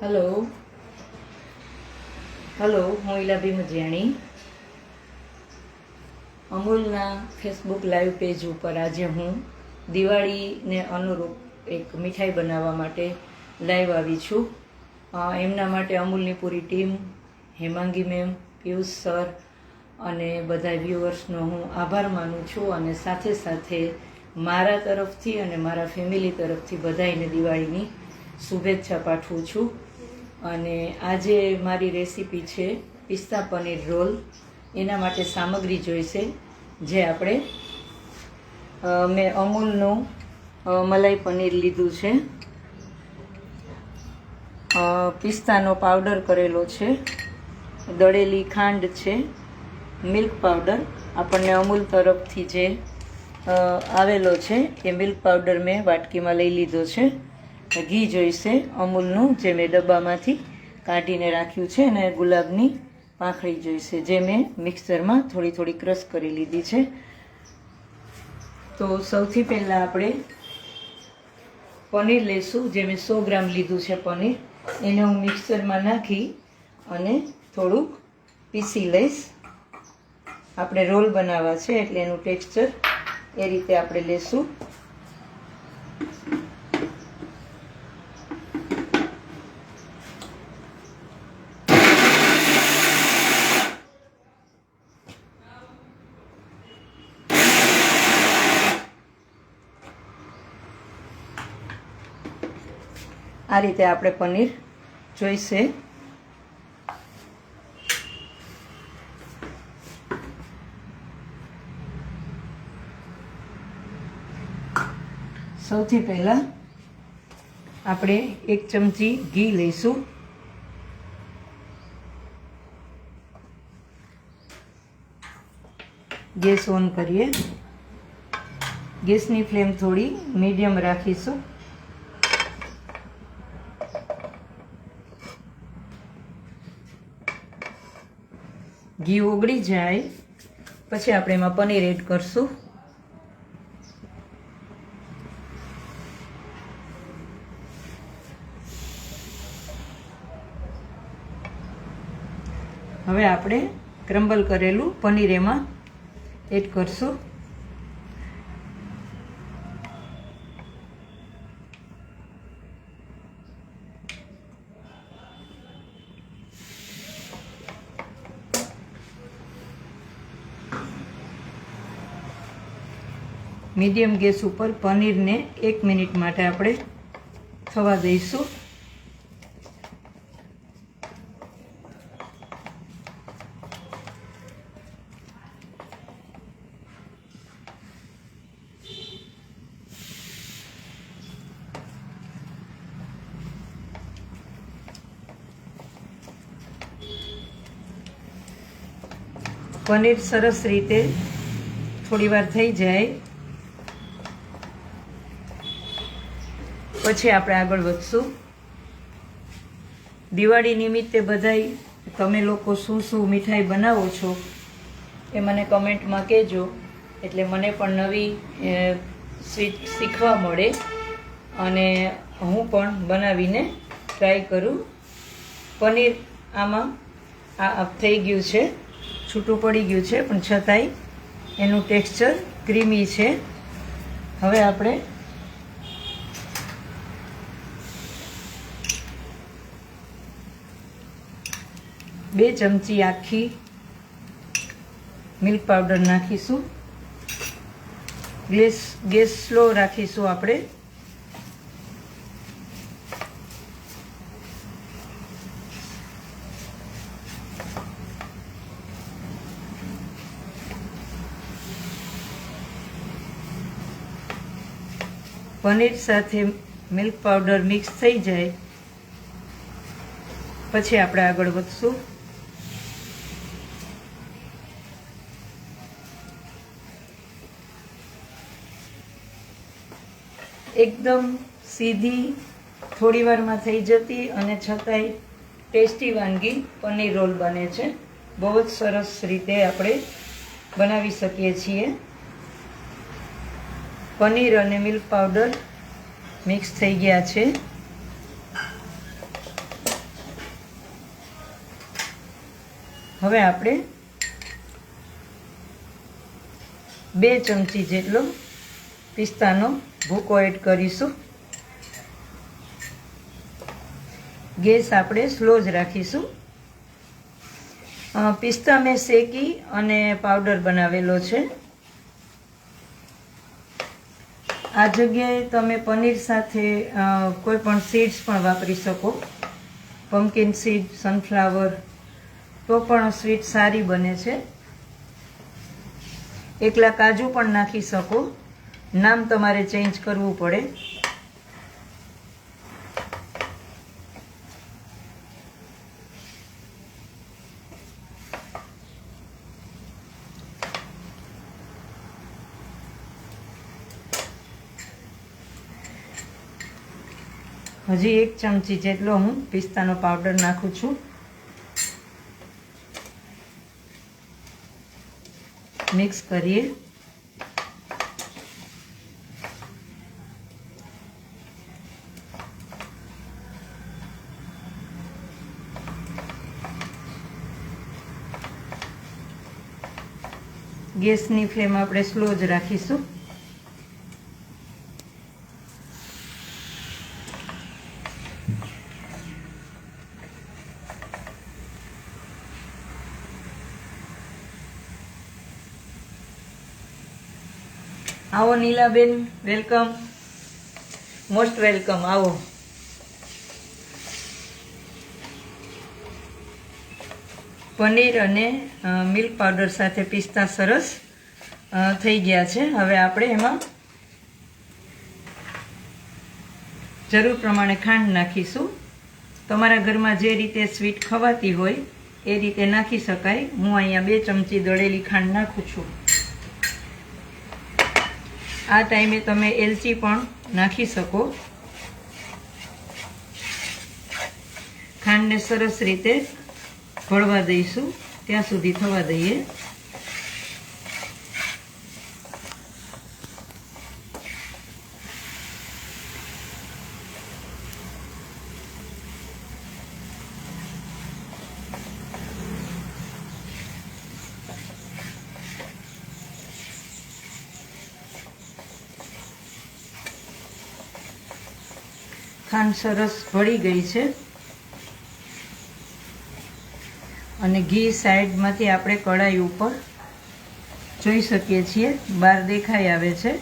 Hello hello હું ઇલાબી મજિયાણી અમૂલના Facebook live page ઉપર આજે હું દિવાળીને અનુરૂપ એક મીઠાઈ બનાવવા માટે લાઈવ આવી છું. એમના માટે અમૂલની પૂરી team, Hemangi ma'am, Piyush sir અને બધા વ્યુઅર્સનો હું આભાર માનું છું અને સાથે સાથે મારા તરફથી અને મારા ફેમિલી તરફથી બધાઈને દિવાળીની શુભેચ્છા પાઠવું છું. અને આજે મારી રેસીપી છે પિસ્તા પનીર રોલ. એના માટે સામગ્રી જોઈશે જે આપણે મેં અમૂલનું મલાઈ પનીર લીધું છે, પિસ્તાનો પાવડર કરેલો છે, દળેલી ખાંડ છે, મિલ્ક પાવડર આપણને અમૂલ તરફથી જે આવેલો છે એ મિલ્ક પાવડર મેં વાટકીમાં લઈ લીધો છે. ઘી જોઈશે અમૂલનું જે મેં ડબ્બામાંથી કાઢીને રાખ્યું છે, અને ગુલાબની પાંખડી જોઈશે જે મેં મિક્સરમાં થોડી થોડી ક્રશ કરી લીધી છે. તો સૌથી પહેલાં આપણે પનીર લઈશું. જે મેં 100 ગ્રામ લીધું છે પનીર, એને હું મિક્સરમાં નાખી અને થોડુંક પીસી લઈશ. આપણે રોલ બનાવવા છે એટલે એનું ટેક્સચર એ રીતે આપણે લેશું. આ રીતે આપણે પનીર જોઈશે. સૌથી પહેલાં આપણે 1 ચમચી ઘી લઈશું. ગેસ ઓન કરીએ. ગેસની ફ્લેમ થોડી મીડિયમ રાખીશું. ઘી ઓગળી જાય પછી આપણે એમાં પનીર એડ કરશું. હવે આપણે ક્રમ્બલ કરેલું પનીર એમાં એડ કરશું. મીડિયમ ગેસ ઉપર પનીરને 1 મિનિટ માટે આપણે થવા દઈશું. પનીર સરસ રીતે થોડી વાર થઈ જાય પછી આપણે આગળ વધશું. દિવાળી નિમિત્તે બધાય તમે લોકો શું શું મીઠાઈ બનાવો છો એ મને કમેન્ટમાં કહેજો, એટલે મને પણ નવી સ્વીટ શીખવા મળે અને હું પણ બનાવીને ટ્રાય કરું. પનીર આમાં આ થઈ ગયું છે, છૂટું પડી ગયું છે, પણ છતાંય એનું ટેક્સચર ક્રીમી છે. હવે આપણે બે ચમચી આખી મિલ્ક પાવડર નાખીશું. ગેસ સ્લો રાખીશું આપણે. પનીર સાથે મિલ્ક પાવડર મિક્સ થઈ જાય પછી આપણે આગળ વધશું. એકદમ સીધી થોડી વારમાં થઈ જતી અને છતાંય ટેસ્ટી વાનગી પનીર રોલ બને છે. બહુ જ સરસ રીતે આપણે બનાવી શકીએ છીએ. પનીર અને મિલ્ક પાવડર મિક્સ થઈ ગયા છે. હવે આપણે 2 ચમચી જેટલો પિસ્તાનો ભૂકો એડ કરીશું. ગેસ આપણે સ્લો જ રાખીશું. પિસ્તા મેં શેકી અને પાવડર બનાવેલો છે. આ જગ્યાએ તમે પનીર સાથે કોઈ પણ સીડ્સ પણ વાપરી શકો. પમ્પકિન સીડ, સનફ્લાવર, તો પણ સ્વીટ સારી બને છે. એકલા કાજુ પણ નાખી શકો, નામ તમારે ચેન્જ કરવું પડે. હજી 1 ચમચી જેટલો હું પિસ્તાનો પાવડર નાખું છું. મિક્સ કરીએ. ગેસની ફ્લેમ આપણે સ્લો જ રાખીશું. આવો નીલાબેન, વેલકમ, મોસ્ટ વેલકમ. આવો. પનીર અને મિલ્ક પાવડર સાથે પિસ્તા સરસ થઈ ગયા છે. હવે આપણે એમાં જરૂર પ્રમાણે ખાંડ નાખીશું. તમારા ઘરમાં જે રીતે સ્વીટ ખવાતી હોય એ રીતે નાખી શકાય. હું અહીંયા 2 ચમચી દળેલી ખાંડ નાખું છું. આ ટાઈમે તમે એલચી પણ નાખી શકો. ખાંડને સરસ રીતે ભળવા દઈશું, ત્યાં સુધી થવા દઈએ. ખાંડ સરસ ભળી ગઈ છે અને ઘી સાઈડમાંથી આપણે કઢાઈ ઉપર જોઈ શકીએ છીએ, બહાર દેખાઈ આવે છે.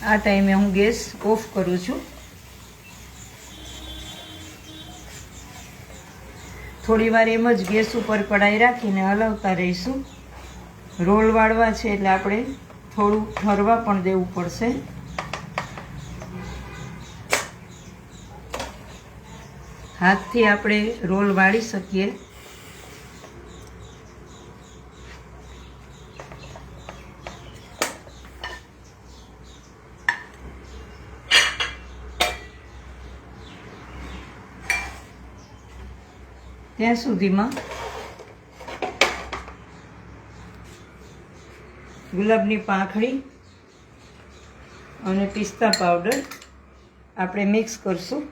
આ ટાઈમે હું ગેસ ઓફ કરું છું. થોડી વાર એમ જ ગેસ ઉપર કઢાઈ રાખીને હલાવતા રહીશું. રોલ વાળવા છે એટલે આપણે થોડું ઠરવા પણ દેવું પડશે. હાથથી આપણે રોલ વાળી શકીએ. ત્યાં સુધીમાં ગુલાબની પાંખડી અને પિસ્તા પાવડર આપણે મિક્સ કરશું.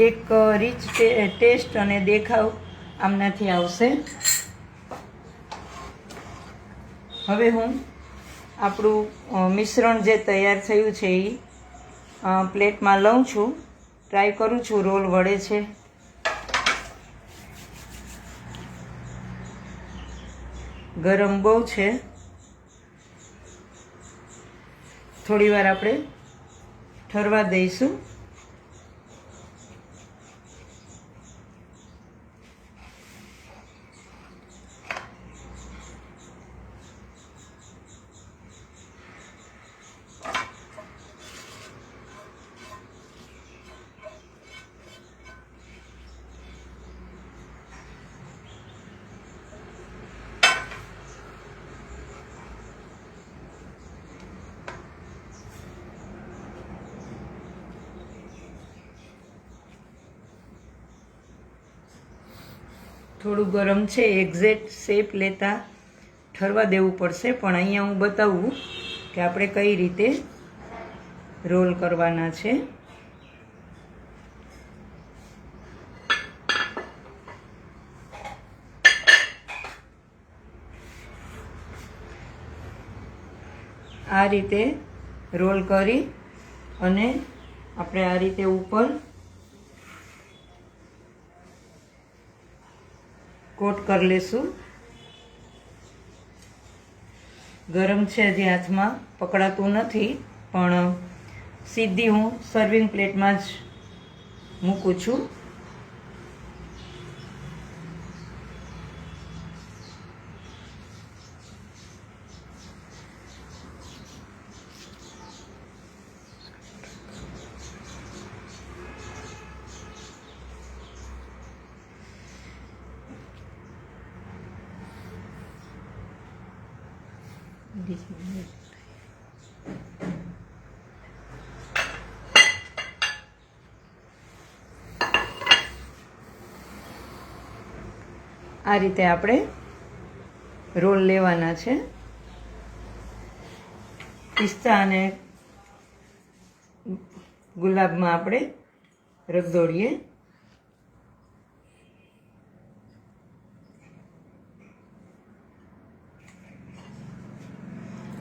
એક રીચ ટેસ્ટ અને દેખાવ આમનાથી આવશે. હવે હું આપણું મિશ્રણ જે તૈયાર થયું છે એ પ્લેટમાં લઉં છું. ટ્રાય કરું છું, રોલ વળે છે. ગરમ બહુ છે. થોડી વાર આપણે ઠરવા દઈશું. થોડું ગરમ છે, એક્ઝેક્ટ શેપ લેતા ઠરવા દેવું પડશે, પણ અહીંયા હું બતાવું કે આપણે કઈ રીતે રોલ કરવાના છે. આ રીતે રોલ કરી અને આપણે આ રીતે ઉપર કોટ કરી લેશું. ગરમ છે, હજી હાથમાં પકડાતું નથી, પણ સીધી હું સર્વિંગ પ્લેટમાં જ મૂકું છું. આ રીતે આપણે રોલ લેવાના છે. પિસ્તા અને ગુલાબમાં આપણે રગદોળીએ.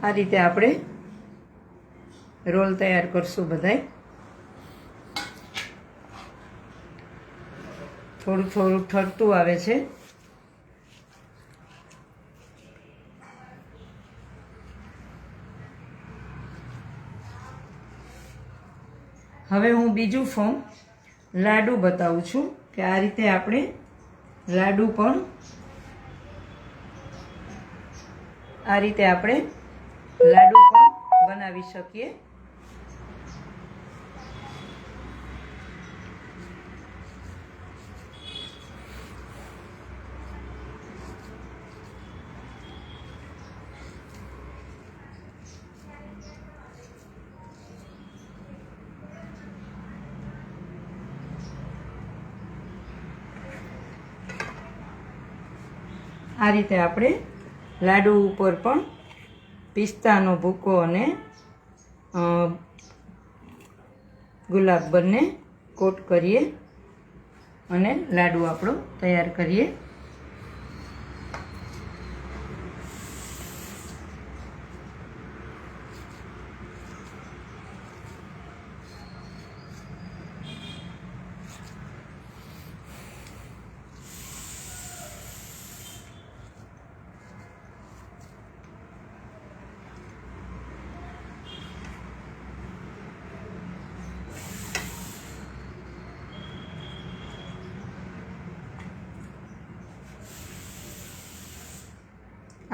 આ રીતે આપણે રોલ તૈયાર કરશું. બધાય થોડું થોડું ઠરતું આવે છે. હવે હું બીજું ફોર્મ લાડુ બતાવું છું કે આ રીતે આપણે લાડુ પણ બનાવી શકીએ. આ રીતે આપણે લાડુ ઉપર પણ પિસ્તાનો ભૂકો અને ગુલાબ બંને કોટ કરીએ અને લાડુ આપણો તૈયાર કરીએ.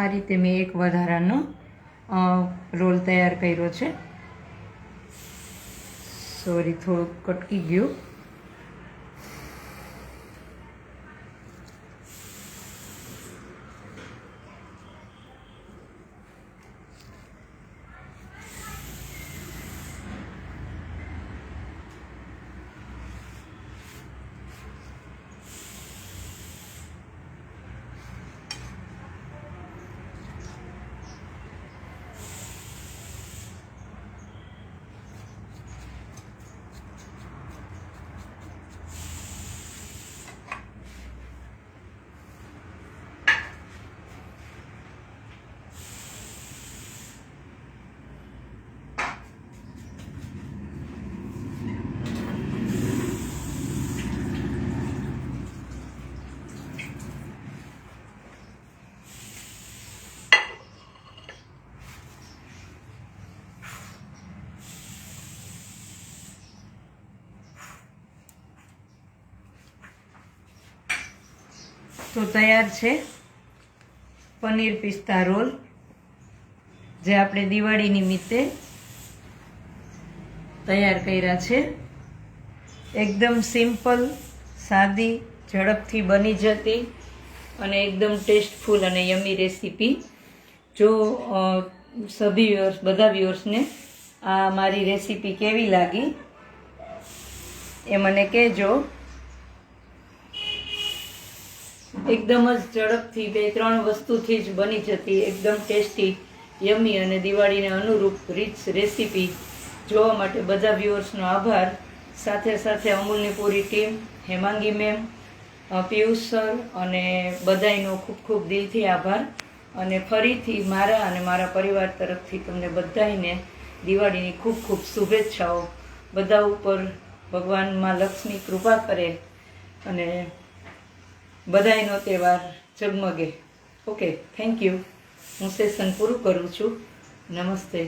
આ રીતે મેં એક વધારાનો રોલ તૈયાર કર્યો છે. સોરી, થોડુંક કટકી ગયું. તો તૈયાર છે પનીર પિસ્તા રોલ, જે આપણે દિવાળી નિમિત્તે તૈયાર કર્યા છે. એકદમ સિમ્પલ, સાદી, ઝડપથી બની જતી અને એકદમ ટેસ્ટફુલ અને યમી રેસીપી. જો બધા વ્યુઅર્સને આ મારી રેસીપી કેવી લાગી એ મને કહેજો. એકદમ જ ઝડપથી 2-3 વસ્તુથી જ બની જતી એકદમ ટેસ્ટી, યમી અને દિવાળીને અનુરૂપ રીચ રેસીપી જોવા માટે બધા વ્યુઅર્સનો આભાર. સાથે સાથે અમૂલની પૂરી team, Hemangi ma'am, Piyush sir અને બધાયનો ખૂબ ખૂબ દિલથી આભાર. અને ફરીથી મારા અને મારા પરિવાર તરફથી તમને બધાયને દિવાળીની ખૂબ ખૂબ શુભેચ્છાઓ. બધા ઉપર ભગવાન માં લક્ષ્મી કૃપા કરે અને બધાયનો તહેવાર ઝગમગે. Okay, thank you. હું સેશન પૂરું કરું છું. નમસ્તે.